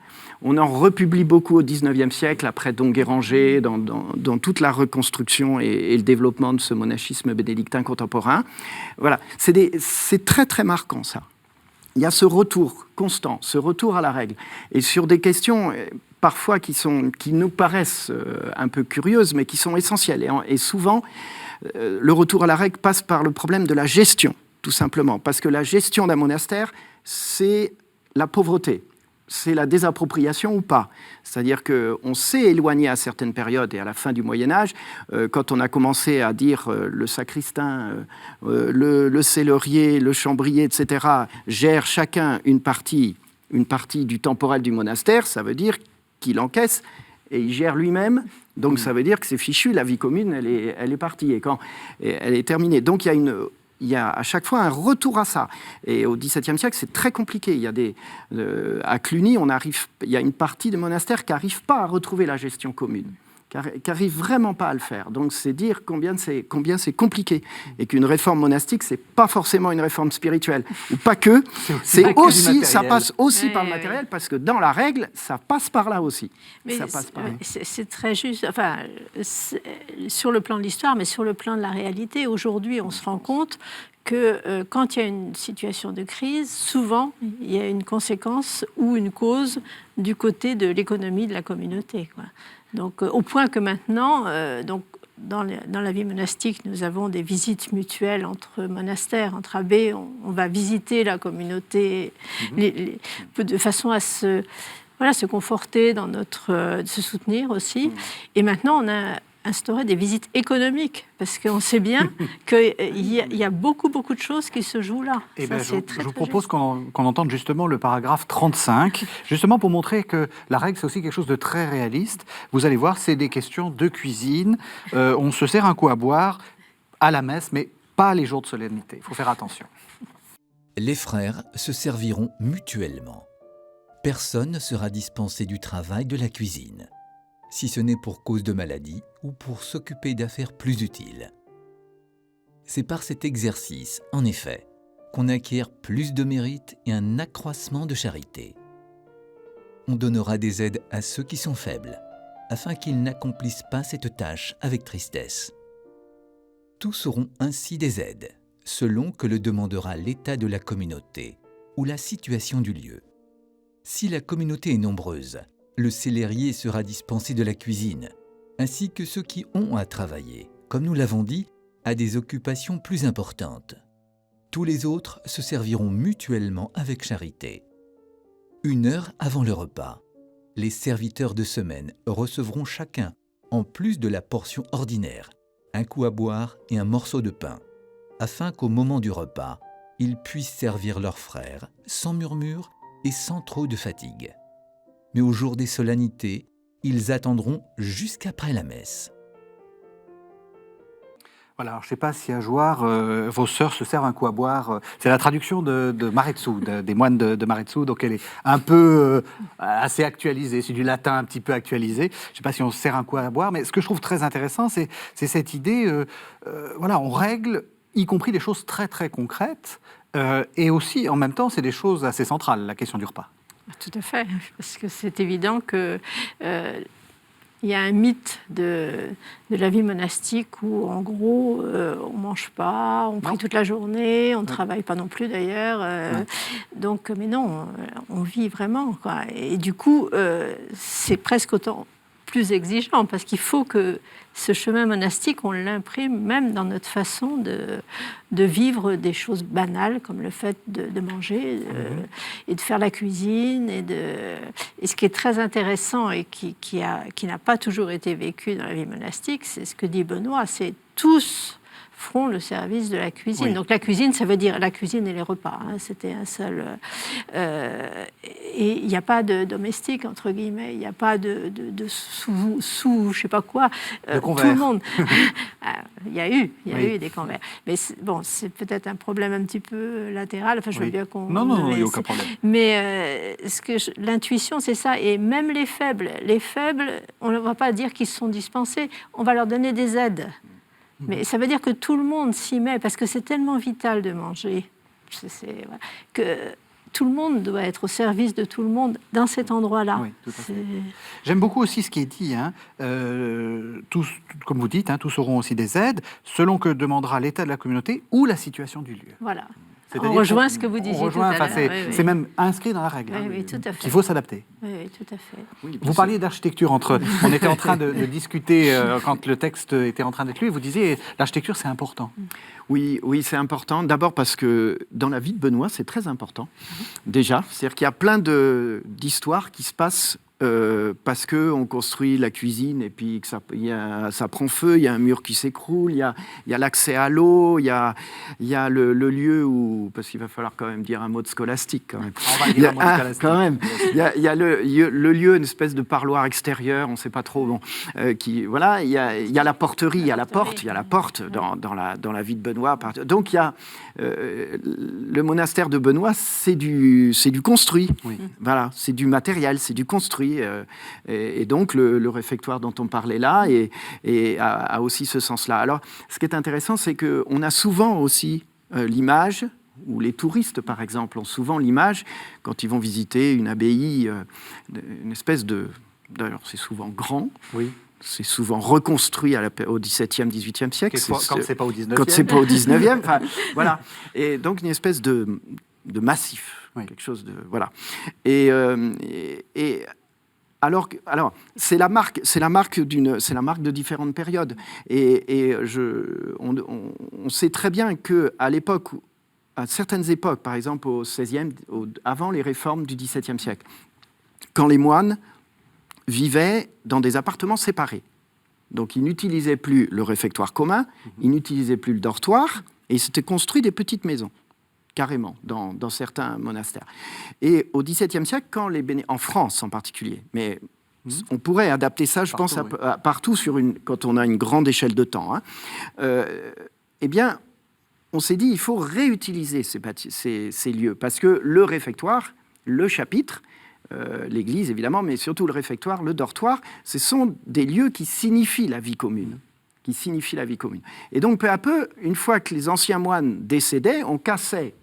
On en republie beaucoup au XIXe siècle, après Don Guéranger, dans toute la reconstruction et le développement de ce monachisme bénédictin contemporain. Voilà, c'est très très marquant ça. Il y a ce retour constant, ce retour à la règle. Et sur des questions parfois qui nous paraissent un peu curieuses, mais qui sont essentielles. Et souvent, le retour à la règle passe par le problème de la gestion, tout simplement. Parce que la gestion d'un monastère, c'est la pauvreté. C'est la désappropriation ou pas. C'est-à-dire qu'on s'est éloigné à certaines périodes, et à la fin du Moyen-Âge, quand on a commencé à dire le sacristain, le cellerier, le chambrier, etc., gèrent chacun une partie du temporel du monastère, ça veut dire qu'il encaisse et il gère lui-même. Donc ça veut dire que c'est fichu, la vie commune, elle est partie, et elle est terminée. Donc il y a à chaque fois un retour à ça. Et au XVIIe siècle, c'est très compliqué. À Cluny, il y a une partie des monastères qui n'arrivent pas à retrouver la gestion commune, qui n'arrivent vraiment pas à le faire. Donc c'est dire combien c'est compliqué. Et qu'une réforme monastique, ce n'est pas forcément une réforme spirituelle. Ou pas que. Ça passe aussi par le matériel, parce que dans la règle, ça passe par là aussi. Mais ça passe par là. C'est très juste. Enfin, sur le plan de l'histoire, mais sur le plan de la réalité, aujourd'hui, on se rend compte que quand il y a une situation de crise, souvent, il y a une conséquence ou une cause du côté de l'économie de la communauté, quoi. Donc, au point que maintenant, dans la vie monastique, nous avons des visites mutuelles entre monastères, entre abbés. On va visiter la communauté de façon à se conforter dans se soutenir aussi. Et maintenant, on a instauré des visites économiques, parce qu'on sait bien qu'il y a beaucoup de choses qui se jouent là. Et je vous propose qu'on entende justement le paragraphe 35, justement pour montrer que la règle, c'est aussi quelque chose de très réaliste. Vous allez voir, c'est des questions de cuisine. On se sert un coup à boire à la messe, mais pas les jours de solennité. Il faut faire attention. Les frères se serviront mutuellement. Personne ne sera dispensé du travail de la cuisine, si ce n'est pour cause de maladie ou pour s'occuper d'affaires plus utiles. C'est par cet exercice, en effet, qu'on acquiert plus de mérite et un accroissement de charité. On donnera des aides à ceux qui sont faibles, afin qu'ils n'accomplissent pas cette tâche avec tristesse. Tous auront ainsi des aides, selon que le demandera l'état de la communauté ou la situation du lieu. Si la communauté est nombreuse, le célérier sera dispensé de la cuisine, ainsi que ceux qui ont à travailler, comme nous l'avons dit, à des occupations plus importantes. Tous les autres se serviront mutuellement avec charité. 1 heure avant le repas, les serviteurs de semaine recevront chacun, en plus de la portion ordinaire, un coup à boire et un morceau de pain, afin qu'au moment du repas, ils puissent servir leurs frères sans murmure et sans trop de fatigue. Mais au jour des solennités, ils attendront jusqu'après la messe. Voilà, alors je ne sais pas si à Jouarre, vos sœurs se servent un coup à boire. C'est la traduction de Maretsu, des moines de Maretsu, donc elle est un peu assez actualisée, c'est du latin un petit peu actualisé. Je ne sais pas si on se sert un coup à boire, mais ce que je trouve très intéressant, c'est cette idée, voilà, on règle, y compris des choses très très concrètes, et aussi, en même temps, c'est des choses assez centrales, la question du repas. Tout à fait, parce que c'est évident que... il y a un mythe de la vie monastique où, en gros, on ne mange pas, on prie toute la journée, on ne travaille pas non plus d'ailleurs. Donc, mais non, on vit vraiment, quoi. Et du coup, c'est presque autant plus exigeant parce qu'il faut que ce chemin monastique, on l'imprime même dans notre façon de vivre des choses banales comme le fait de manger et de faire la cuisine. Et ce qui est très intéressant et qui n'a pas toujours été vécu dans la vie monastique, c'est ce que dit Benoît, c'est tous feront le service de la cuisine. Oui. Donc la cuisine, ça veut dire la cuisine et les repas. Hein, c'était un seul... et il n'y a pas de domestique, entre guillemets. Il n'y a pas de sous je ne sais pas quoi. Tout le monde... Il y a eu des convers. Mais bon, c'est peut-être un problème un petit peu latéral. Enfin, je veux bien qu'on... Non, il n'y a aucun problème. Mais l'intuition, c'est ça. Et même les faibles, on ne va pas dire qu'ils sont dispensés. On va leur donner des aides. Mais ça veut dire que tout le monde s'y met, parce que c'est tellement vital de manger, que tout le monde doit être au service de tout le monde dans cet endroit-là. Oui, tout à fait. J'aime beaucoup aussi ce qui est dit. Hein. Tous, comme vous dites, tous auront aussi des aides, selon que demandera l'état de la communauté ou la situation du lieu. Voilà. On rejoint ce que vous disiez tout à l'heure. C'est même inscrit dans la règle. Oui, tout à fait. Qu'il faut s'adapter. Oui, tout à fait. Oui, vous parliez d'architecture. On était en train de discuter quand le texte était en train d'être lu. Vous disiez l'architecture, c'est important. Oui, c'est important. D'abord parce que dans la vie de Benoît, c'est très important. Déjà, c'est-à-dire qu'il y a plein d'histoires qui se passent parce qu'on construit la cuisine et puis que ça prend feu, il y a un mur qui s'écroule, il y a l'accès à l'eau, il y a le lieu où... Parce qu'il va falloir quand même dire un mot de scolastique. Quand même. On va dire un mot de scolastique. Quand même. Il y a le lieu, une espèce de parloir extérieur, on ne sait pas trop. Bon, voilà, il y a la porterie, il y a la porte dans la vie de Benoît. Donc il y a le monastère de Benoît, c'est du construit. Oui. Voilà, c'est du matériel, c'est du construit. Et donc le réfectoire dont on parlait là a aussi ce sens-là. Alors, ce qui est intéressant, c'est qu'on a souvent aussi l'image, ou les touristes, par exemple, ont souvent l'image, quand ils vont visiter une abbaye, une espèce de... D'ailleurs, c'est souvent grand. Oui. C'est souvent reconstruit au XVIIe, XVIIIe siècle. Quand c'est pas au XIXe. Quand c'est pas au XIXe. Enfin, voilà. Et donc, une espèce de massif. Oui. Quelque chose de... Voilà. Et alors, c'est la marque de différentes périodes. Et on sait très bien qu'à l'époque, à certaines époques, par exemple au XVIe, avant les réformes du XVIIe siècle, quand les moines vivaient dans des appartements séparés, donc ils n'utilisaient plus le réfectoire commun, ils n'utilisaient plus le dortoir, et ils s'étaient construits des petites maisons. Carrément, dans certains monastères. Et au XVIIe siècle, en France en particulier, mais on pourrait adapter ça, je pense, partout quand on a une grande échelle de temps, eh bien, on s'est dit, il faut réutiliser ces lieux, parce que le réfectoire, le chapitre, l'église évidemment, mais surtout le réfectoire, le dortoir, ce sont des lieux qui signifient la vie commune. Et donc, peu à peu, une fois que les anciens moines décédaient, on cassait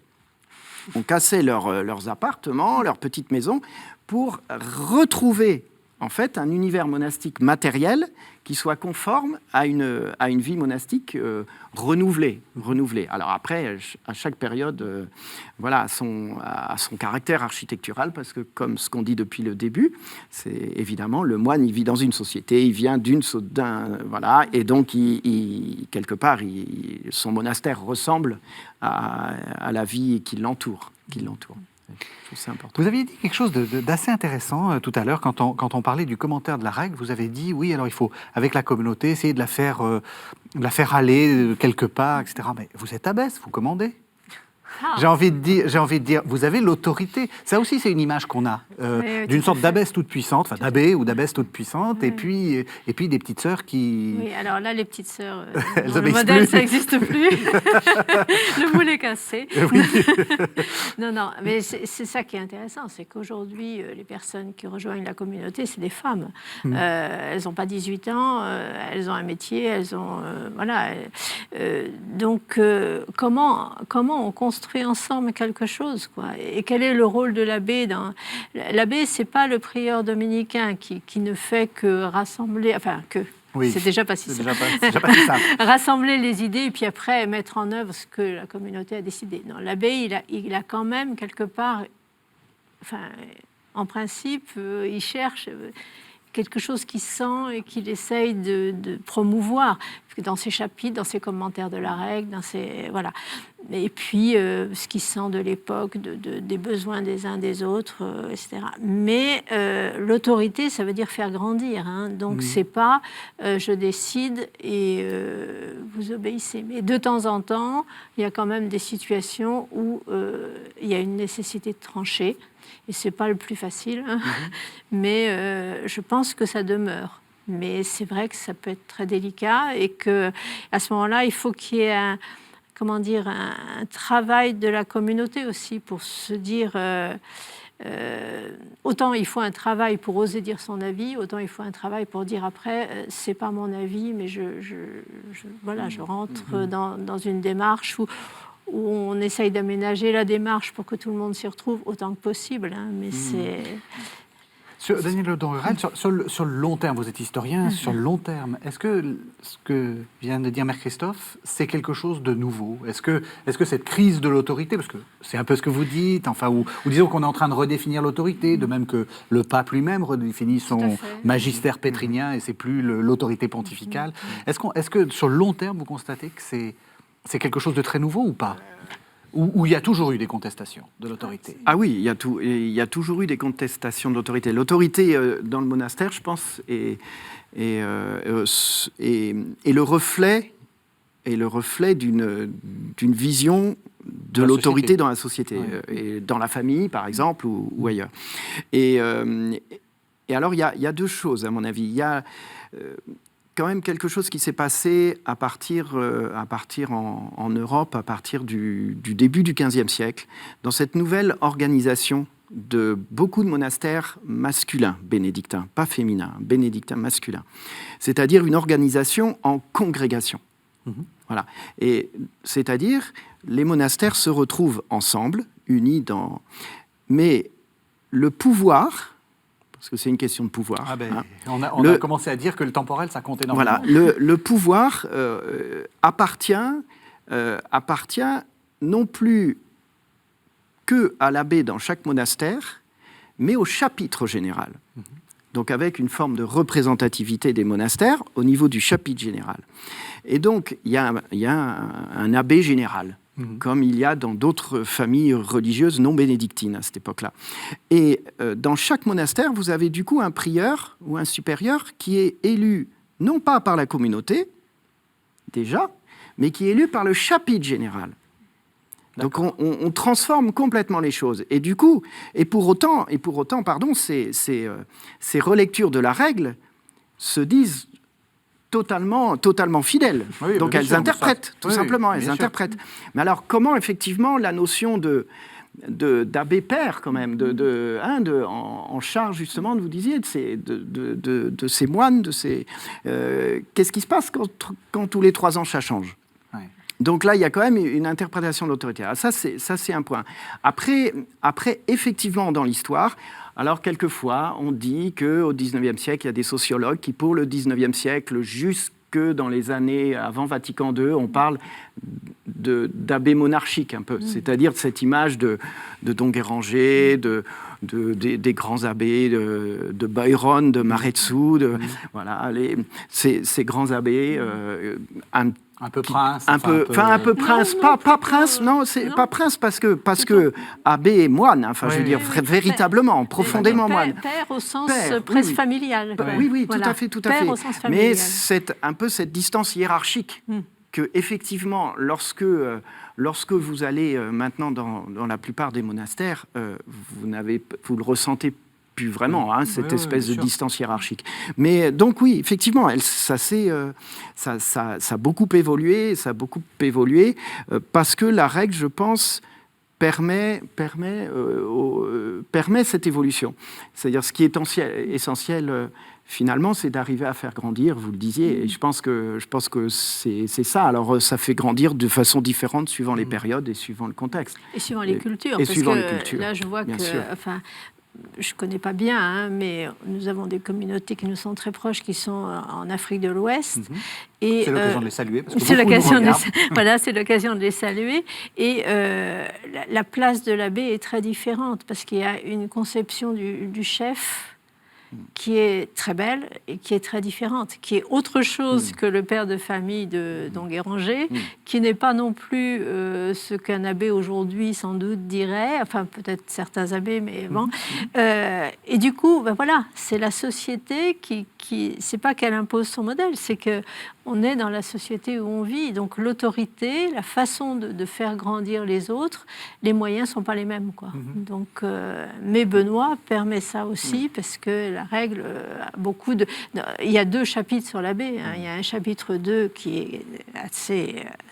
on cassait leurs appartements, leurs petites maisons, pour retrouver en fait un univers monastique matériel qui soit conforme à une vie monastique renouvelée. Alors après, à chaque période, voilà, a son caractère architectural, parce que comme ce qu'on dit depuis le début, c'est évidemment le moine, il vit dans une société, il vient voilà, et donc quelque part, son monastère ressemble à la vie qui l'entoure. C'est important. Vous aviez dit quelque chose d'assez intéressant tout à l'heure quand on parlait du commentaire de la règle. Vous avez dit oui, alors il faut avec la communauté essayer de la faire aller quelque part, etc. Mais vous êtes abbesse, vous commandez. J'ai envie de dire, vous avez l'autorité. Ça aussi, c'est une image qu'on a d'une sorte d'abbesse toute puissante, enfin d'abbé ou d'abbesse toute puissante, et puis des petites sœurs qui. Oui, alors là, les petites sœurs, le modèle, ça n'existe plus. Le moule est cassé. Oui. Non, mais c'est ça qui est intéressant, c'est qu'aujourd'hui, les personnes qui rejoignent la communauté, c'est des femmes. Elles n'ont pas 18 ans, elles ont un métier, elles ont voilà. Donc, comment on construit ensemble quelque chose, quoi. Et quel est le rôle de l'abbé L'abbé, c'est pas le prieur dominicain qui ne fait que rassembler, Oui. C'est déjà pas si simple. Rassembler les idées et puis après mettre en œuvre ce que la communauté a décidé. Non, l'abbé, il a quand même quelque part, en principe, il cherche quelque chose qu'il sent et qu'il essaye de promouvoir dans ses chapitres, dans ses commentaires de la règle, voilà. Et puis ce qu'il sent de l'époque, des besoins des uns des autres, etc. Mais l'autorité, ça veut dire faire grandir. Hein. Donc c'est pas je décide et vous obéissez. Mais de temps en temps, il y a quand même des situations où il y a une nécessité de trancher. Et c'est pas le plus facile, hein. Mais je pense que ça demeure. Mais c'est vrai que ça peut être très délicat et que à ce moment-là, il faut qu'il y ait un travail de la communauté aussi pour se dire autant il faut un travail pour oser dire son avis, autant il faut un travail pour dire après c'est pas mon avis, mais je rentre dans une démarche où on essaye d'aménager la démarche pour que tout le monde s'y retrouve autant que possible. Hein, mais c'est... Daniel Lodon-Rurel, sur le long terme, vous êtes historien, sur le long terme, est-ce que ce que vient de dire Mère Christophe, c'est quelque chose de nouveau ? Est-ce que cette crise de l'autorité, parce que c'est un peu ce que vous dites, ou disons qu'on est en train de redéfinir l'autorité, de même que le pape lui-même redéfinit son magistère pétrinien et c'est plus l'autorité pontificale. Est-ce que sur le long terme, vous constatez que c'est quelque chose de très nouveau ou pas ? Où il y a toujours eu des contestations de l'autorité. Ah oui, il y a toujours eu des contestations de l'autorité. L'autorité dans le monastère, je pense, est le reflet d'une vision de l'autorité dans la société, et dans la famille, par exemple, ou ailleurs. Et alors, il y a deux choses, à mon avis. Il y a quand même quelque chose qui s'est passé à partir en Europe, à partir du début du XVe siècle, dans cette nouvelle organisation de beaucoup de monastères masculins, bénédictins, pas féminins, bénédictins masculins. C'est-à-dire une organisation en congrégation. Voilà. Et c'est-à-dire, les monastères se retrouvent ensemble, unis mais le pouvoir... parce que c'est une question de pouvoir. On a commencé à dire que le temporel, ça compte énormément. Voilà, le pouvoir appartient non plus qu'à l'abbé dans chaque monastère, mais au chapitre général. Donc avec une forme de représentativité des monastères au niveau du chapitre général. Et donc, il y a un abbé général, comme il y a dans d'autres familles religieuses non bénédictines à cette époque-là. Et dans chaque monastère, vous avez du coup un prieur ou un supérieur qui est élu non pas par la communauté, déjà, mais qui est élu par le chapitre général. Donc on transforme complètement les choses. Et du coup, pour autant, ces relectures de la règle se disent totalement fidèles. Oui, donc elles interprètent, tout simplement, elles interprètent. Mais alors comment effectivement la notion d'abbé père quand même, en charge justement, vous disiez, de ces moines, qu'est-ce qui se passe quand tous les 3 ans ça change ? Donc là, il y a quand même une interprétation de l'autorité. Alors ça, c'est un point. Après, effectivement, dans l'histoire, alors quelquefois, on dit qu'au XIXe siècle, il y a des sociologues qui, pour le XIXe siècle, jusque dans les années avant Vatican II, on parle d'abbé monarchique un peu, c'est-à-dire de cette image de Don Guéranger, des grands abbés, de Byron, de Maretsu, voilà, ces grands abbés, un peu prince. Un peu prince, pas prince, non, c'est pas prince parce que abbé est moine, enfin je veux dire véritablement, profondément moine. Père au sens presque familial. Oui, voilà. tout à père fait. Au sens familial. Mais c'est un peu cette distance hiérarchique que effectivement, lorsque vous allez maintenant dans la plupart des monastères, vous le ressentez plus vraiment, cette espèce de distance hiérarchique. Mais donc oui, effectivement, ça a beaucoup évolué, parce que la règle, je pense, permet cette évolution. C'est-à-dire, ce qui est essentiel finalement, c'est d'arriver à faire grandir, vous le disiez, et je pense que c'est ça. Alors, ça fait grandir de façon différente suivant les périodes et suivant le contexte. Et suivant les cultures. Et suivant les cultures. Là, je vois je ne connais pas bien, mais nous avons des communautés qui nous sont très proches, qui sont en Afrique de l'Ouest. C'est l'occasion de les saluer. C'est l'occasion de les saluer. Et la place de l'abbé est très différente, parce qu'il y a une conception du chef qui est très belle et qui est très différente, qui est autre chose que le père de famille de Don Guéranger, qui n'est pas non plus ce qu'un abbé aujourd'hui sans doute dirait, enfin peut-être certains abbés, mais bon. Et du coup, voilà, c'est la société qui c'est pas qu'elle impose son modèle, c'est que on est dans la société où on vit, donc l'autorité, la façon de faire grandir les autres, les moyens sont pas les mêmes, quoi. Donc, mais Benoît permet ça aussi, parce que la règle a beaucoup de... Il y a 2 chapitres sur l'abbé, il y a un chapitre 2 qui est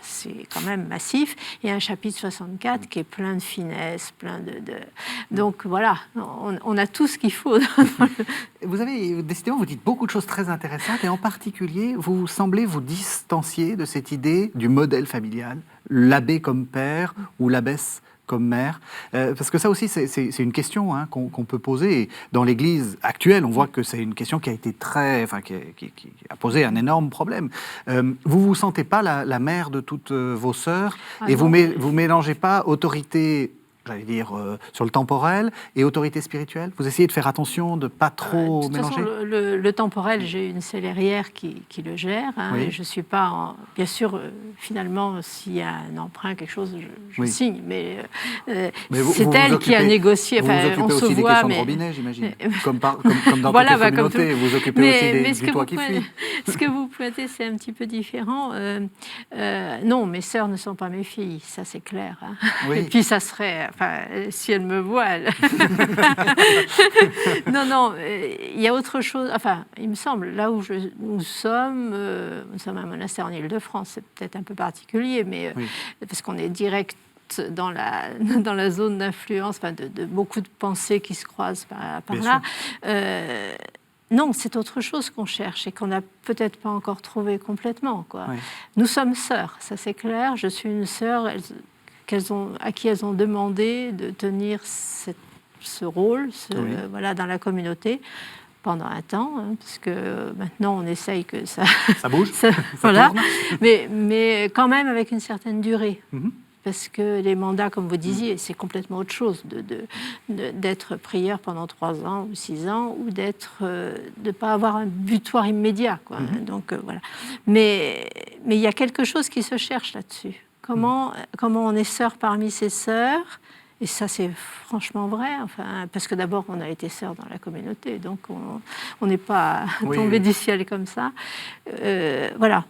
c'est quand même massif, et un chapitre 64 qui est plein de finesse, plein de... Donc voilà, on a tout ce qu'il faut. Vous avez, décidément, vous dites beaucoup de choses très intéressantes, et en particulier, vous semblez vous distancier de cette idée du modèle familial, l'abbé comme père ou l'abbesse comme mère, parce que ça aussi, c'est une question qu'on peut poser. Et dans l'Église actuelle, on voit que c'est une question qui a été qui a posé un énorme problème. Vous vous sentez pas la mère de toutes vos sœurs, et vous mélangez pas autorité, j'allais dire, sur le temporel et autorité spirituelle? Vous essayez de faire attention de ne pas trop mélanger? De toute façon, le temporel, j'ai une cellérière qui le gère. Et je ne suis pas... Bien sûr, finalement, s'il y a un emprunt, quelque chose, je signe. Mais c'est elle qui a négocié. Vous vous occupez aussi des questions de robinet, j'imagine. Comme dans toutes les communautés, vous vous occupez aussi du toit qui fuit. Ce que vous pointez, c'est un petit peu différent. Non, mes sœurs ne sont pas mes filles, ça c'est clair. Et puis ça serait... si elle me voit, non, il y a autre chose. Enfin, il me semble, là où nous sommes un monastère en Île-de-France, c'est peut-être un peu particulier, mais parce qu'on est direct dans la zone d'influence, de beaucoup de pensées qui se croisent par là. Non, c'est autre chose qu'on cherche et qu'on n'a peut-être pas encore trouvé complètement, quoi. Nous sommes sœurs, ça c'est clair. Je suis une sœur à qui elles ont demandé de tenir ce rôle dans la communauté pendant un temps, parce que maintenant on essaye que ça bouge, voilà, mais quand même avec une certaine durée. Parce que les mandats, comme vous disiez, c'est complètement autre chose d'être prieur pendant 3 ans ou 6 ans, ou de ne pas avoir un butoir immédiat, quoi. Donc voilà. Mais il y a quelque chose qui se cherche là-dessus. Comment on est sœurs parmi ses sœurs, et ça c'est franchement vrai, parce que d'abord on a été sœurs dans la communauté, donc on n'est pas tombé du ciel comme ça. Voilà,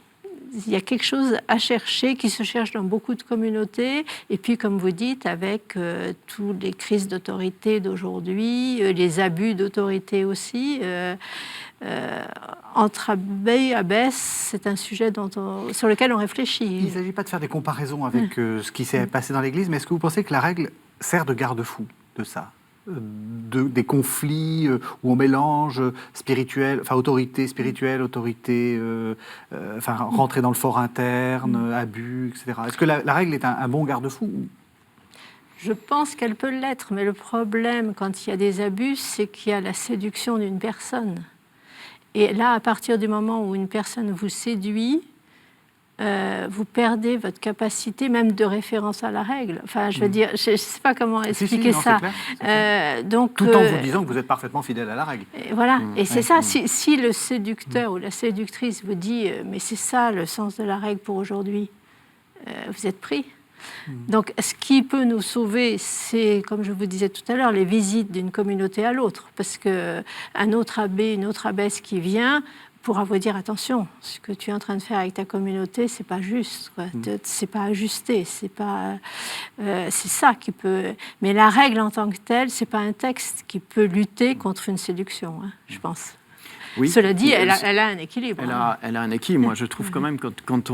il y a quelque chose à chercher qui se cherche dans beaucoup de communautés, et puis comme vous dites, avec toutes les crises d'autorité d'aujourd'hui, les abus d'autorité aussi. Entre abbé et abbesse, c'est un sujet sur lequel on réfléchit. Il ne s'agit pas de faire des comparaisons avec ce qui s'est passé dans l'Église, mais est-ce que vous pensez que la règle sert de garde-fou de ça? des conflits où on mélange spirituel, enfin autorité spirituelle, autorité, enfin rentrer dans le fort interne, abus, etc. Est-ce que la règle est un bon garde-fou? Je pense qu'elle peut l'être, mais le problème, quand il y a des abus, c'est qu'il y a la séduction d'une personne. Et là, à partir du moment où une personne vous séduit, vous perdez votre capacité même de référence à la règle. Enfin, je veux dire, je ne sais pas comment expliquer non, ça. c'est clair. Donc, tout en vous disant que vous êtes parfaitement fidèle à la règle. Et voilà, et c'est ça. Si le séducteur ou la séductrice vous dit « mais c'est ça le sens de la règle pour aujourd'hui », vous êtes pris. Donc, ce qui peut nous sauver, c'est, comme je vous disais tout à l'heure, les visites d'une communauté à l'autre. Parce qu'un autre abbé, une autre abbesse qui vient pourra vous dire attention, ce que tu es en train de faire avec ta communauté, c'est pas juste, quoi. C'est pas ajusté, c'est ça qui peut. Mais la règle en tant que telle, c'est pas un texte qui peut lutter contre une séduction, hein, je pense. Oui. Cela dit, elle a un équilibre. Elle a un équilibre. Moi, je trouve quand même, quand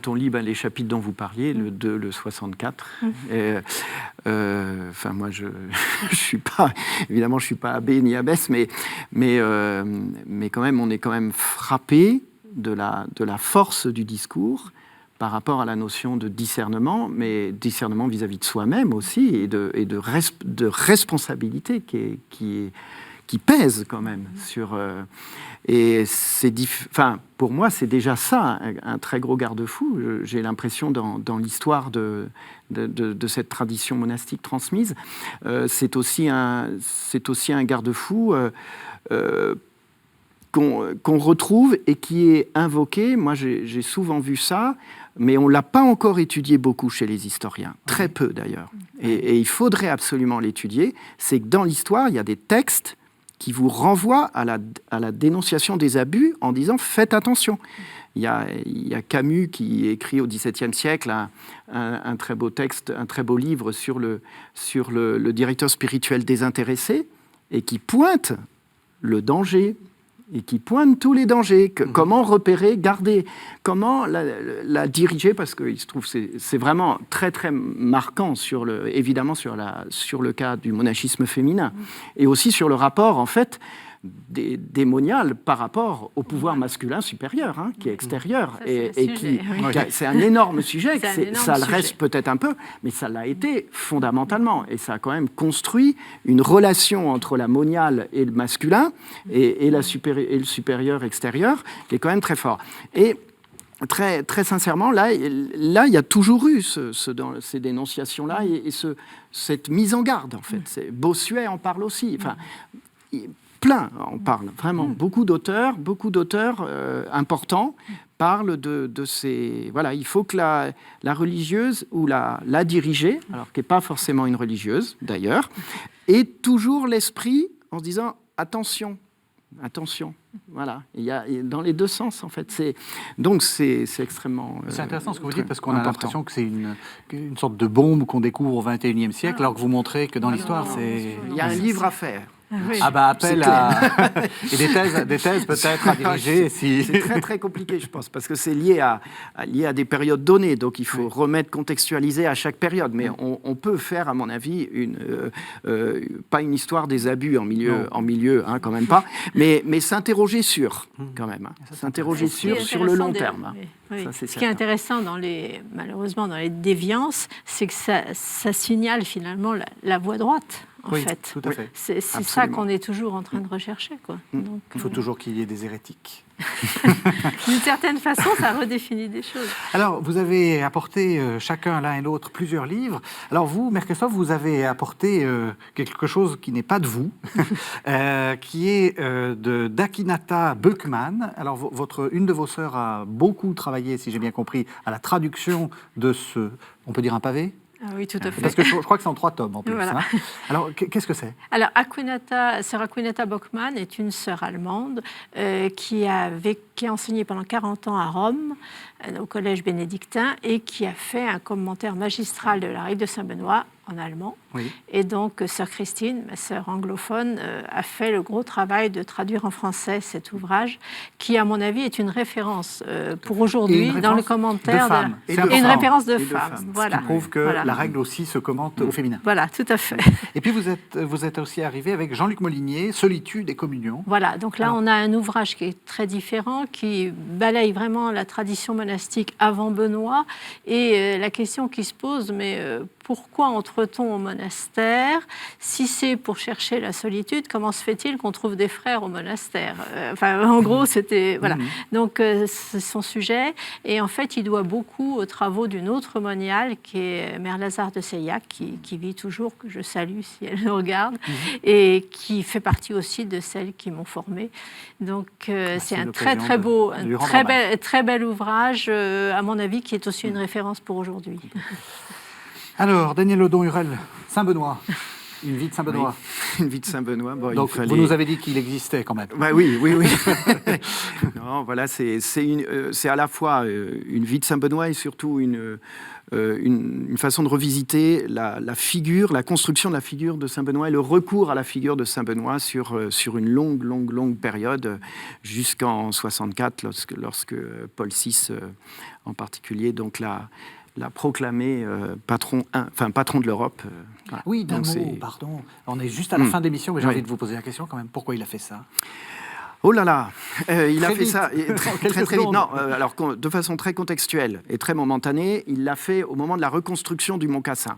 on lit les chapitres dont vous parliez, le 2, le 64, enfin, moi, je suis pas, évidemment, je suis pas abbé ni abbesse, mais quand même, on est quand même frappé de la force du discours par rapport à la notion de discernement, mais discernement vis-à-vis de soi-même aussi, et de responsabilité qui pèse quand même sur... et pour moi, c'est déjà ça, un très gros garde-fou. J'ai l'impression, dans l'histoire de cette tradition monastique transmise, c'est aussi un garde-fou qu'on retrouve et qui est invoqué. Moi, j'ai souvent vu ça, mais on ne l'a pas encore étudié beaucoup chez les historiens. Très peu, d'ailleurs. Et il faudrait absolument l'étudier. C'est que dans l'histoire, il y a des textes qui vous renvoie à la dénonciation des abus en disant « faites attention ». Il y a Camus qui écrit au XVIIe siècle un très beau texte, un très beau livre sur le directeur spirituel désintéressé et qui pointe le danger et qui pointe tous les dangers, comment repérer, garder, comment la diriger, parce qu'il se trouve c'est vraiment très très marquant évidemment sur le cas du monachisme féminin, et aussi sur le rapport en fait démonial par rapport au pouvoir masculin supérieur, hein, qui est extérieur, c'est un énorme sujet, ça le reste peut-être un peu, mais ça l'a été fondamentalement, et ça a quand même construit une relation entre la moniale et le masculin, et le supérieur extérieur, qui est quand même très fort. Et très, très sincèrement, là, il y a toujours eu ces dénonciations-là, et cette mise en garde, en fait. Bossuet en parle aussi, enfin... Plein, on parle vraiment. Beaucoup d'auteurs importants parlent de ces... Voilà, il faut que la religieuse ou la dirigée, alors qui n'est pas forcément une religieuse d'ailleurs, ait toujours l'esprit en se disant attention. Voilà, il y a dans les deux sens en fait. Donc c'est extrêmement. C'est intéressant ce que vous dites parce qu'on a l'impression que c'est une sorte de bombe qu'on découvre au XXIe siècle, alors que vous montrez que dans l'histoire c'est. Il y a un livre à faire. Oui. Appel à... Et des thèses peut-être à diriger. C'est très très compliqué, je pense, parce que c'est lié à des périodes données, donc il faut contextualiser à chaque période. Mais on peut faire, à mon avis, pas une histoire des abus en milieu, hein, quand même pas, mais s'interroger sur, quand même, hein, s'interroger sur le long terme. Oui. Ça, ce qui est intéressant malheureusement dans les déviances, c'est que ça signale finalement la voie droite. En fait. Tout à fait. C'est ça qu'on est toujours en train de rechercher, quoi. Donc, il faut toujours qu'il y ait des hérétiques. D'une certaine façon, ça redéfinit des choses. Alors, vous avez apporté chacun, l'un et l'autre, plusieurs livres. Alors vous, Mère Christophe, vous avez apporté quelque chose qui n'est pas de vous, qui est d'Akinata Böckmann. Alors, une de vos sœurs a beaucoup travaillé, si j'ai bien compris, à la traduction de on peut dire un pavé ? Ah oui, tout à fait. Parce que je crois que c'est en 3 tomes en plus. Voilà. Hein. Alors, qu'est-ce que c'est ? Alors, sœur Akinata Böckmann est une sœur allemande qui a enseigné pendant 40 ans à Rome, au collège bénédictin, et qui a fait un commentaire magistral de la règle de Saint-Benoît en allemand. Oui. Et donc, sœur Christine, ma sœur anglophone, a fait le gros travail de traduire en français cet ouvrage, qui, à mon avis, est une référence pour aujourd'hui, dans le commentaire. De femmes. Et une référence de femmes. Ce Voilà. qui prouve que la règle aussi se commente au féminin. Voilà, tout à fait. Et puis vous êtes aussi arrivé avec Jean-Luc Molinier, Solitude et communion. Voilà, donc là, on a un ouvrage qui est très différent, qui balaye vraiment la tradition monastique avant Benoît. Et la question qui se pose, mais pourquoi entre-t-on au monastère? Si c'est pour chercher la solitude, comment se fait-il qu'on trouve des frères au monastère? En gros, c'était... Voilà. Donc, c'est son sujet. Et en fait, il doit beaucoup aux travaux d'une autre moniale, qui est Mère Lazare de Seillac, qui vit toujours, que je salue si elle nous regarde, et qui fait partie aussi de celles qui m'ont formée. Donc, c'est un très beau, très bel ouvrage, à mon avis, qui est aussi une référence pour aujourd'hui. Alors, Daniel Odon-Hurel, Saint-Benoît, une vie de Saint-Benoît. Oui, une vie de Saint-Benoît. Bon, donc, vous nous avez dit qu'il existait quand même. Bah, oui. Non, voilà, c'est à la fois une vie de Saint-Benoît et surtout une façon de revisiter la figure, la construction de la figure de Saint-Benoît et le recours à la figure de Saint-Benoît sur une longue période, jusqu'en 64, lorsque Paul VI, en particulier, donc l'a proclamé patron de l'Europe. Voilà. Oui, d'un mot, pardon. On est juste à la fin de l'émission, mais j'ai envie de vous poser la question quand même. Pourquoi il a fait ça? Oh là là, il a fait vite. ça très vite. Non, alors de façon très contextuelle et très momentanée, il l'a fait au moment de la reconstruction du Mont Cassin.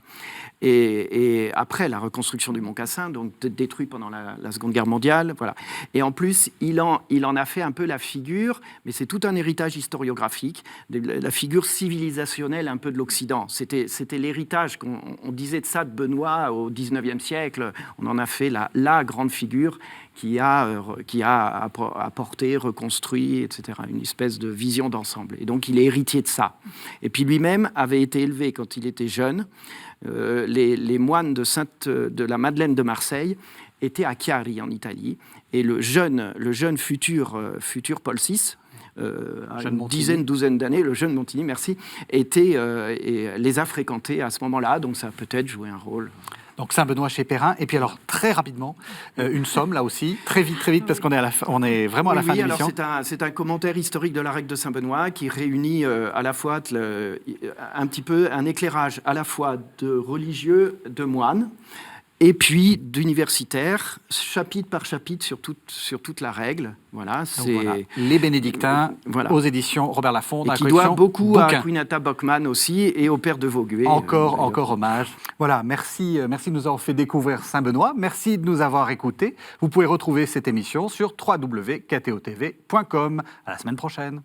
Et après la reconstruction du Mont Cassin, donc détruit pendant la Seconde Guerre mondiale, voilà. Et en plus, il en a fait un peu la figure, mais c'est tout un héritage historiographique, la figure civilisationnelle un peu de l'Occident. C'était l'héritage qu'on disait de ça de Benoît au XIXe siècle. On en a fait la grande figure qui a apporté, reconstruit, etc., une espèce de vision d'ensemble. Et donc, il est héritier de ça. Et puis, lui-même avait été élevé quand il était jeune. Les moines de la Madeleine de Marseille étaient à Chiari, en Italie. Et le jeune futur Paul VI, à une douzaine d'années, le jeune Montigny, merci, et les a fréquentés à ce moment-là. Donc, ça a peut-être joué un rôle. Donc Saint-Benoît chez Perrin, et puis alors très rapidement, une somme là aussi, très vite, parce qu'on est vraiment à la fin de l'émission. Alors c'est un commentaire historique de la règle de Saint-Benoît qui réunit à la fois un petit peu un éclairage à la fois de religieux, de moines, et puis d'universitaires, chapitre par chapitre sur toute la règle. Voilà, voilà. Les Bénédictins, aux éditions Robert Laffont. Et qui doit beaucoup à Quinata Bockmann aussi et au père de Vaugué. Encore hommage. Voilà, merci de nous avoir fait découvrir Saint-Benoît. Merci de nous avoir écoutés. Vous pouvez retrouver cette émission sur www.ktotv.com. À la semaine prochaine.